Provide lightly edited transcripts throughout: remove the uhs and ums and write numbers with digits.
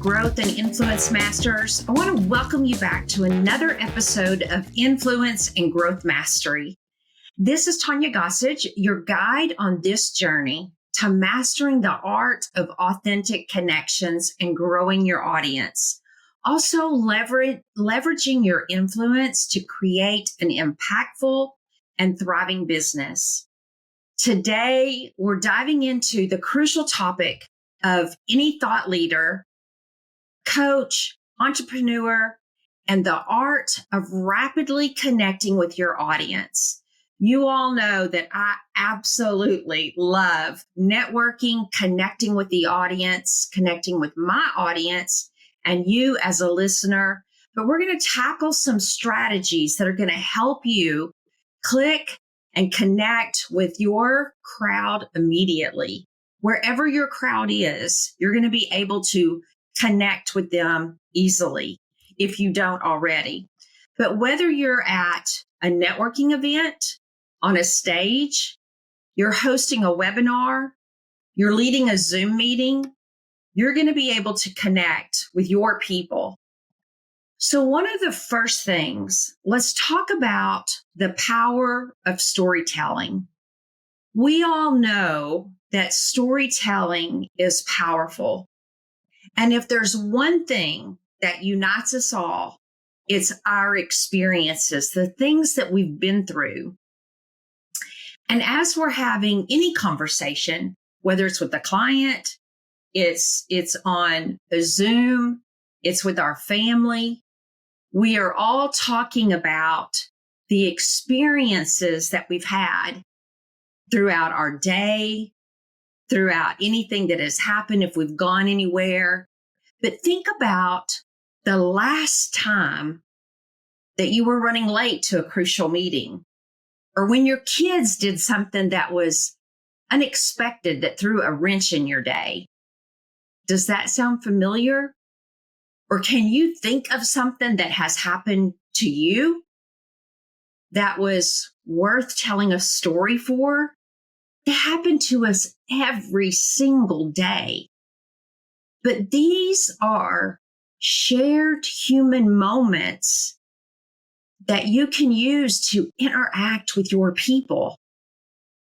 growth and influence masters. I want to welcome you back to another episode of Influence and Growth Mastery. This is Tanya Gossage, your guide on this journey to mastering the art of authentic connections and growing your audience. Also, leveraging your influence to create an impactful and thriving business. Today, we're diving into the crucial topic of any thought leader, coach, entrepreneur, and the art of rapidly connecting with your audience. You all know that I absolutely love networking, connecting with the audience, connecting with my audience, and you as a listener. But we're going to tackle some strategies that are going to help you click and connect with your crowd immediately. Wherever your crowd is, you're going to be able to connect with them easily if you don't already. But whether you're at a networking event, on a stage, you're hosting a webinar, you're leading a Zoom meeting, you're going to be able to connect with your people. So one of the first things, let's talk about the power of storytelling. We all know that storytelling is powerful. And if there's one thing that unites us all, it's our experiences, the things that we've been through. And as we're having any conversation, whether it's with a client, it's on a Zoom, it's with our family, we are all talking about the experiences that we've had throughout our day, throughout anything that has happened, if we've gone anywhere. But think about the last time that you were running late to a crucial meeting, or when your kids did something that was unexpected that threw a wrench in your day. Does that sound familiar? Or can you think of something that has happened to you that was worth telling a story for? It happened to us every single day. But these are shared human moments that you can use to interact with your people.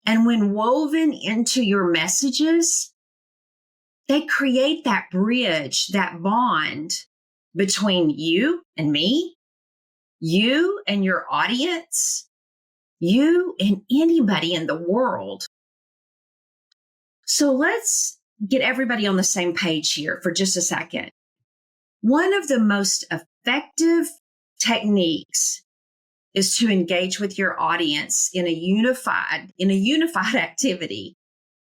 And when woven into your messages, they create that bridge, that bond between you and me, you and your audience, you and anybody in the world. So let's get everybody on the same page here for just a second. One of the most effective techniques is to engage with your audience in a unified activity,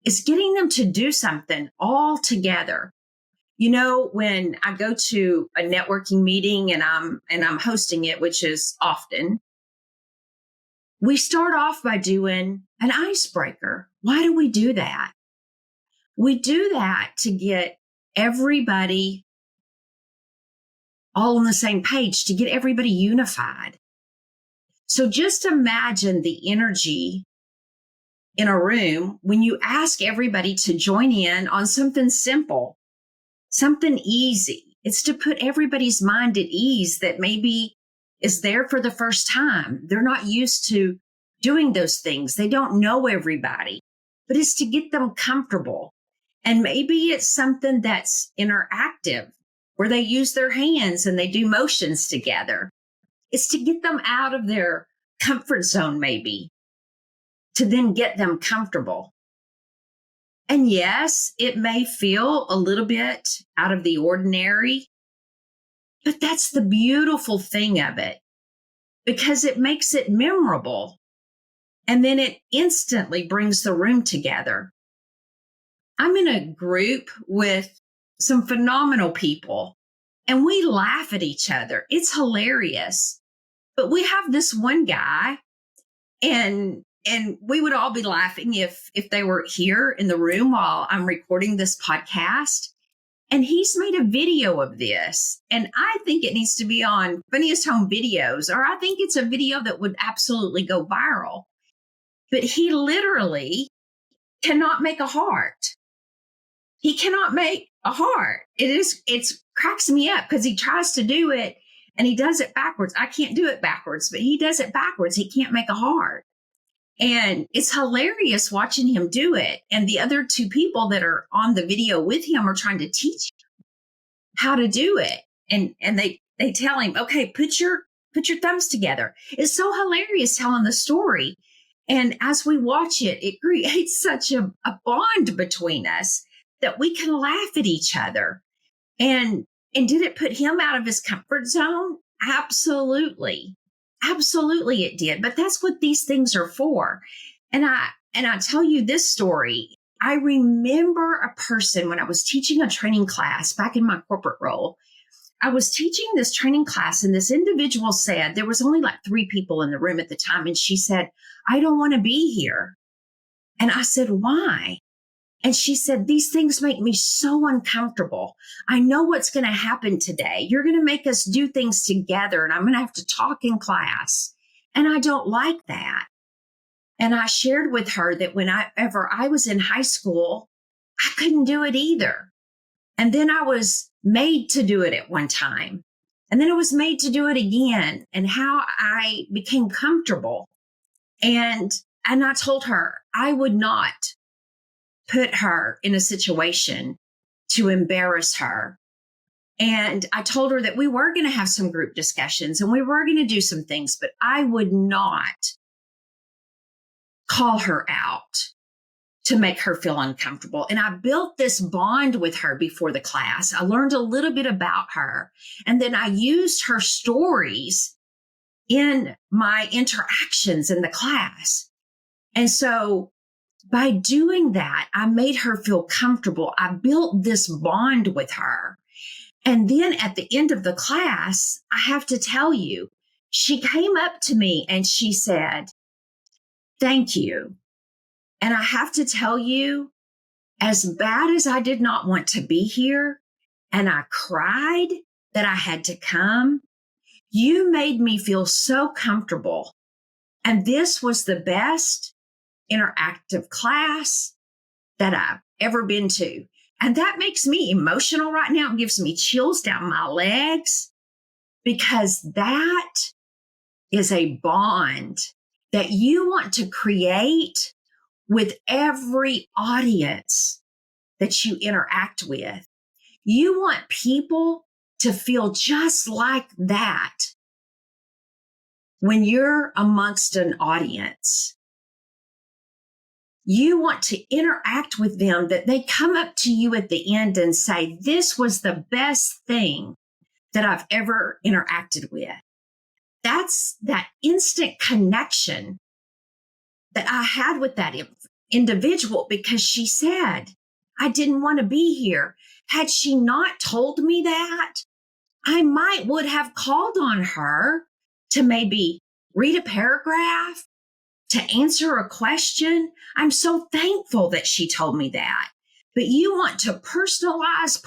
is getting them to do something all together. You know, when I go to a networking meeting and I'm hosting it, which is often, we start off by doing an icebreaker. Why do we do that? We do that to get everybody all on the same page, to get everybody unified. So just imagine the energy in a room when you ask everybody to join in on something simple, something easy. It's to put everybody's mind at ease that maybe is there for the first time. They're not used to doing those things. They don't know everybody, but it's to get them comfortable. And maybe it's something that's interactive where they use their hands and they do motions together. It's to get them out of their comfort zone, maybe, to then get them comfortable. And yes, it may feel a little bit out of the ordinary, but that's the beautiful thing of it, because it makes it memorable. And then it instantly brings the room together. I'm in a group with some phenomenal people, and we laugh at each other. It's hilarious. But we have this one guy, and we would all be laughing if they were here in the room while I'm recording this podcast. And he's made a video of this. And I think it needs to be on Funniest Home Videos, or I think it's a video that would absolutely go viral. But he literally cannot make a heart. He cannot make a heart. It cracks me up because he tries to do it and he does it backwards. I can't do it backwards, but he does it backwards. He can't make a heart. And it's hilarious watching him do it. And the other two people that are on the video with him are trying to teach him how to do it. And they tell him, okay, put your thumbs together. It's so hilarious telling the story. And as we watch it, it creates such a bond between us that we can laugh at each other. And did it put him out of his comfort zone? Absolutely. Absolutely it did. But that's what these things are for. And I tell you this story. I remember a person when I was teaching a training class back in my corporate role. I was teaching this training class and this individual said, there was only like 3 people in the room at the time. And she said, I don't want to be here. And I said, why? And she said, these things make me so uncomfortable. I know what's going to happen today. You're going to make us do things together and I'm going to have to talk in class. And I don't like that. And I shared with her that whenever I was in high school, I couldn't do it either. And then I was made to do it at one time. And then I was made to do it again and how I became comfortable. And I told her I would not put her in a situation to embarrass her. And I told her that we were going to have some group discussions and we were going to do some things, but I would not call her out to make her feel uncomfortable. And I built this bond with her before the class. I learned a little bit about her. And then I used her stories in my interactions in the class. And so by doing that, I made her feel comfortable. I built this bond with her. And then at the end of the class, I have to tell you, she came up to me and she said, thank you. And I have to tell you, as bad as I did not want to be here, and I cried that I had to come, you made me feel so comfortable. And this was the best interactive class that I've ever been to. And that makes me emotional right now. It gives me chills down my legs because that is a bond that you want to create with every audience that you interact with. You want people to feel just like that when you're amongst an audience. You want to interact with them, that they come up to you at the end and say, this was the best thing that I've ever interacted with. That's that instant connection that I had with that individual because she said, I didn't want to be here. Had she not told me that, I would have called on her to maybe read a paragraph, to answer a question. I'm so thankful that she told me that. But you want to personalize,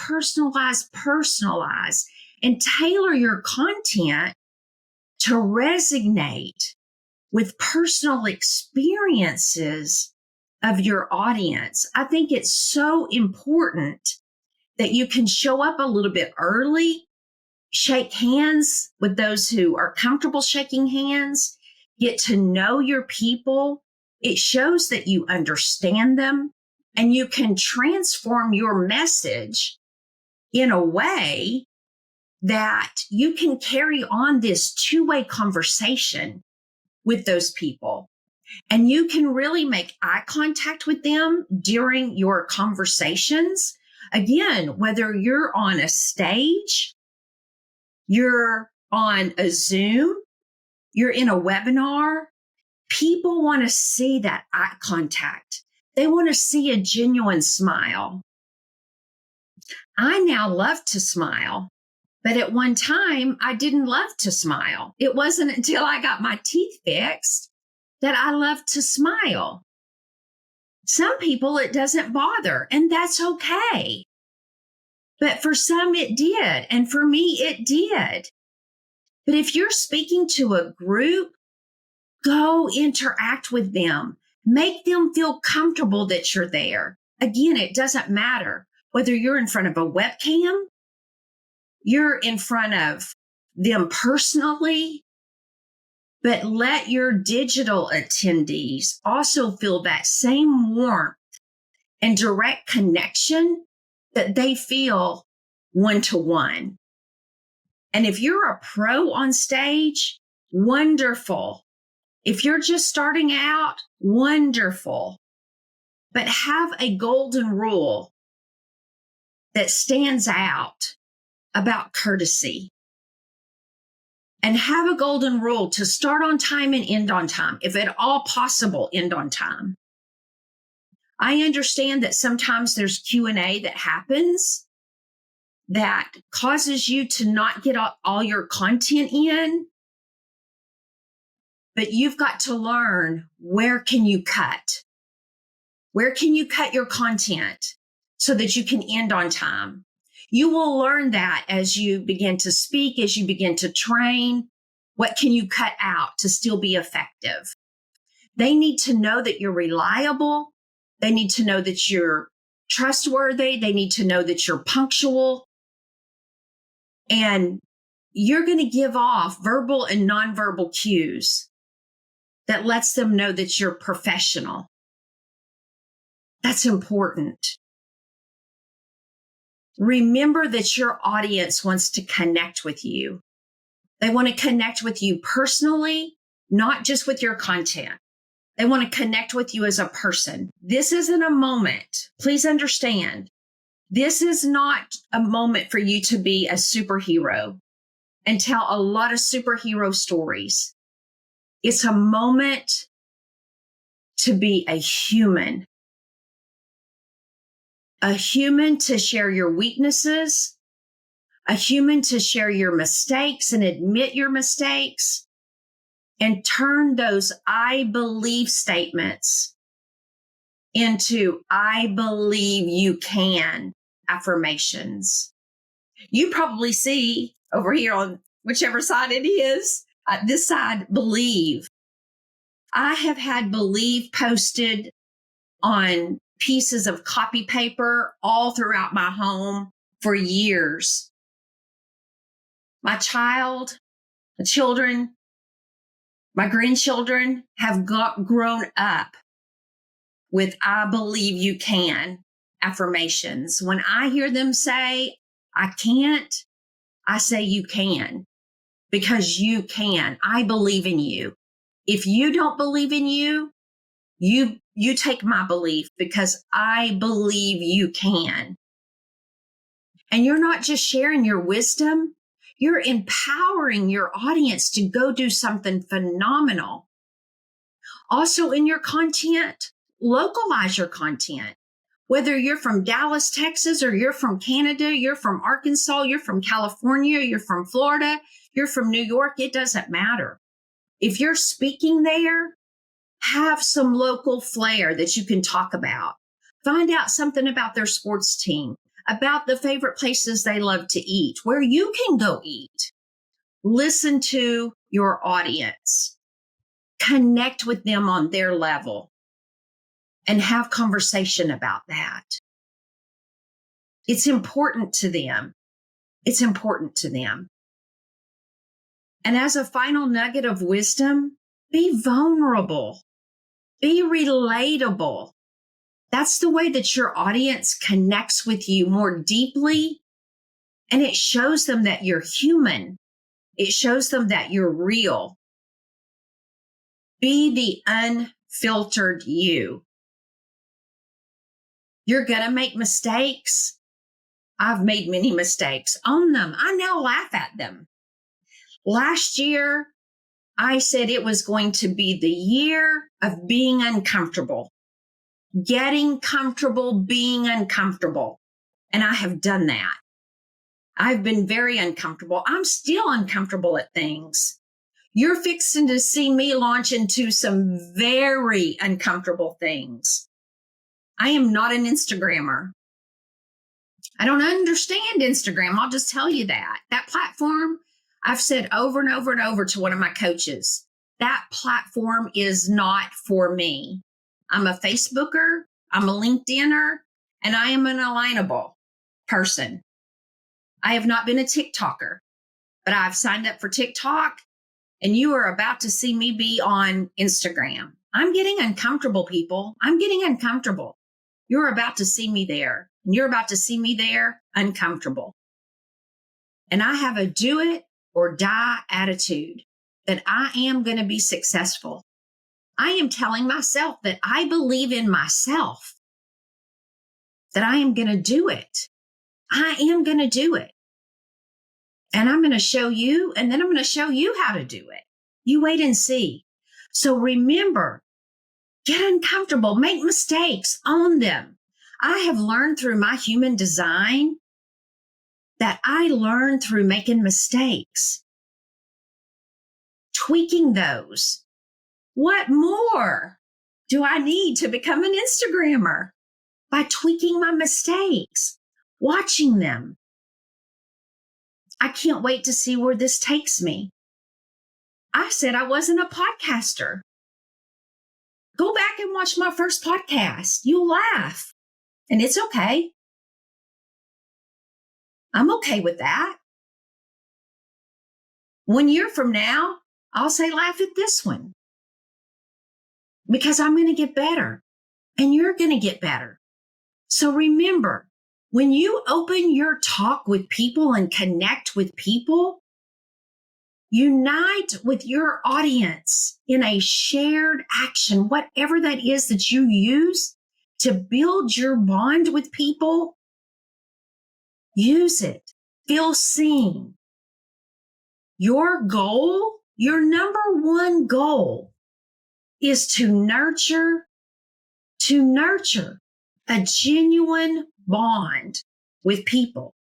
and tailor your content to resonate with personal experiences of your audience. I think it's so important that you can show up a little bit early, shake hands with those who are comfortable shaking hands, get to know your people. It shows that you understand them and you can transform your message in a way that you can carry on this two-way conversation with those people. And you can really make eye contact with them during your conversations. Again, whether you're on a stage, you're on a Zoom, you're in a webinar, people want to see that eye contact. They want to see a genuine smile. I now love to smile, but at one time I didn't love to smile. It wasn't until I got my teeth fixed that I love to smile. Some people it doesn't bother, and that's okay. But for some it did, and for me it did. But if you're speaking to a group, go interact with them. Make them feel comfortable that you're there. Again, it doesn't matter whether you're in front of a webcam, you're in front of them personally, but let your digital attendees also feel that same warmth and direct connection that they feel one-to-one. And if you're a pro on stage, wonderful. If you're just starting out, wonderful. But have a golden rule that stands out about courtesy. And have a golden rule to start on time and end on time. If at all possible, end on time. I understand that sometimes there's Q&A that happens that causes you to not get all your content in, but you've got to learn, where can you cut? Where can you cut your content so that you can end on time? You will learn that as you begin to speak, as you begin to train. What can you cut out to still be effective? They need to know that you're reliable. They need to know that you're trustworthy. They need to know that you're punctual. And you're going to give off verbal and nonverbal cues that lets them know that you're professional. That's important. Remember that your audience wants to connect with you. They want to connect with you personally, not just with your content. They want to connect with you as a person. This isn't a moment. Please understand. This is not a moment for you to be a superhero and tell a lot of superhero stories. It's a moment to be a human to share your weaknesses, a human to share your mistakes and admit your mistakes, and turn those I believe statements into I believe you can affirmations. You probably see over here on whichever side it is, this side, believe. I have had believe posted on pieces of copy paper all throughout my home for years. My children, my grandchildren have grown up with I believe you can affirmations. When I hear them say, I can't, I say you can, because you can. I believe in you. If you don't believe in you, you take my belief, because I believe you can. And you're not just sharing your wisdom, you're empowering your audience to go do something phenomenal. Also, in your content, localize your content. Whether you're from Dallas, Texas, or you're from Canada, you're from Arkansas, you're from California, you're from Florida, you're from New York, it doesn't matter. If you're speaking there, have some local flair that you can talk about. Find out something about their sports team, about the favorite places they love to eat, where you can go eat. Listen to your audience. Connect with them on their level and have conversation about that. It's important to them. It's important to them. And as a final nugget of wisdom, be vulnerable. Be relatable. That's the way that your audience connects with you more deeply. And it shows them that you're human. It shows them that you're real. Be the unfiltered you. You're going to make mistakes. I've made many mistakes. Own them. I now laugh at them. Last year, I said it was going to be the year of being uncomfortable. Getting comfortable, being uncomfortable. And I have done that. I've been very uncomfortable. I'm still uncomfortable at things. You're fixing to see me launch into some very uncomfortable things. I am not an Instagrammer. I don't understand Instagram. I'll just tell you that. That platform, I've said over and over and over to one of my coaches, that platform is not for me. I'm a Facebooker, I'm a LinkedIner, and I am an alignable. person. I have not been a TikToker, but I've signed up for TikTok, and you are about to see me be on Instagram. I'm getting uncomfortable, people. I'm getting uncomfortable. You're about to see me there, and you're about to see me there uncomfortable. And I have a do it or die attitude that I am going to be successful. I am telling myself that I believe in myself, that I am going to do it. I am going to do it. And I'm going to show you, and then I'm going to show you how to do it. You wait and see. So remember, get uncomfortable, make mistakes, own them. I have learned through my human design that I learn through making mistakes, tweaking those. What more do I need to become an Instagrammer? By tweaking my mistakes, watching them. I can't wait to see where this takes me. I said I wasn't a podcaster. Go back and watch my first podcast. You'll laugh. And it's okay. I'm okay with that. 1 year from now, I'll say laugh at this one. Because I'm going to get better. And you're going to get better. So remember, when you open your talk with people and connect with people, unite with your audience in a shared action, whatever that is that you use to build your bond with people, use it. Feel seen. Your goal, your number one goal is to nurture a genuine bond with people,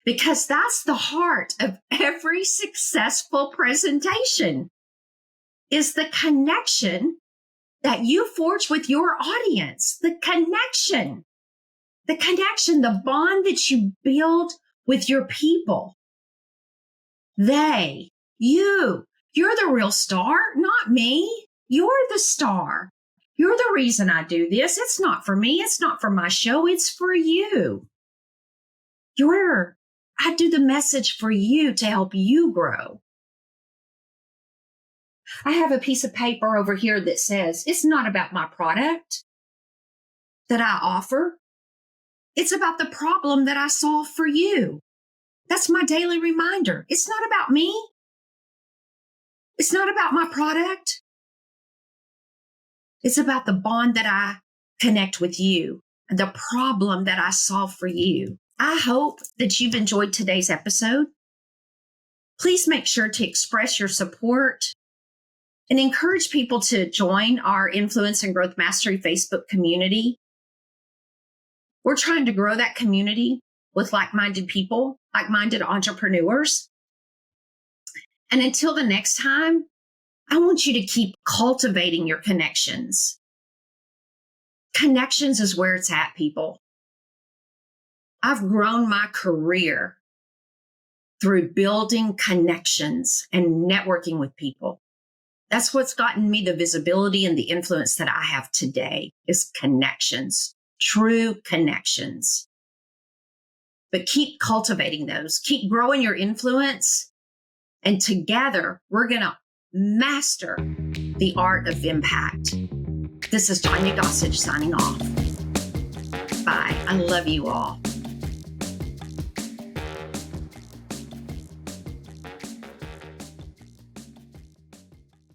because that's the heart of every successful presentation, is the connection that you forge with your audience, the connection, the bond that you build with your people. You're the real star, not me. You're the star. You're the reason I do this. It's not for me. It's not for my show. It's for you. I do the message for you to help you grow. I have a piece of paper over here that says, it's not about my product that I offer. It's about the problem that I solve for you. That's my daily reminder. It's not about me. It's not about my product. It's about the bond that I connect with you and the problem that I solve for you. I hope that you've enjoyed today's episode. Please make sure to express your support and encourage people to join our Influence and Growth Mastery Facebook community. We're trying to grow that community with like-minded people, like-minded entrepreneurs. And until the next time, I want you to keep cultivating your connections. Connections is where it's at, people. I've grown my career through building connections and networking with people. That's what's gotten me the visibility and the influence that I have today, is connections, true connections. But keep cultivating those, keep growing your influence, and together we're going to master the art of impact. This is Tanya Gossage signing off. Bye. I love you all.